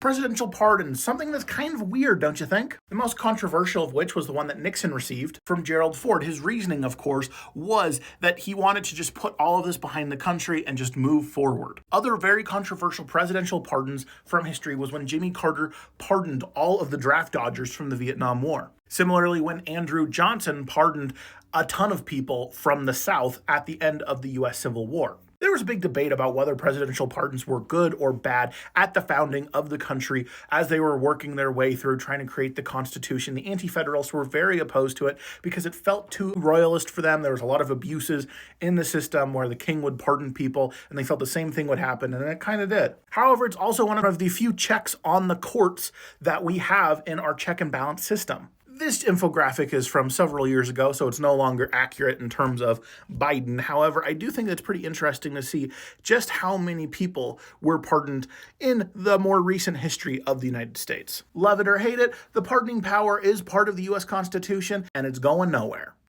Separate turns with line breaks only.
Presidential pardons, something that's kind of weird, don't you think? The most controversial of which was the one that Nixon received from Gerald Ford. His reasoning, of course, was that he wanted to just put all of this behind the country and just move forward. Other very controversial presidential pardons from history was when Jimmy Carter pardoned all of the draft dodgers from the Vietnam War. Similarly, when Andrew Johnson pardoned a ton of people from the South at the end of the US Civil War. There was a big debate about whether presidential pardons were good or bad at the founding of the country as they were working their way through trying to create the Constitution. The Anti-Federalists were very opposed to it because it felt too royalist for them. There was a lot of abuses in the system where the king would pardon people, and they felt the same thing would happen, and it kind of did. However, it's also one of the few checks on the courts that we have in our check and balance system. This infographic is from several years ago, so it's no longer accurate in terms of Biden. However, I do think it's pretty interesting to see just how many people were pardoned in the more recent history of the United States. Love it or hate it, the pardoning power is part of the U.S. Constitution, and it's going nowhere.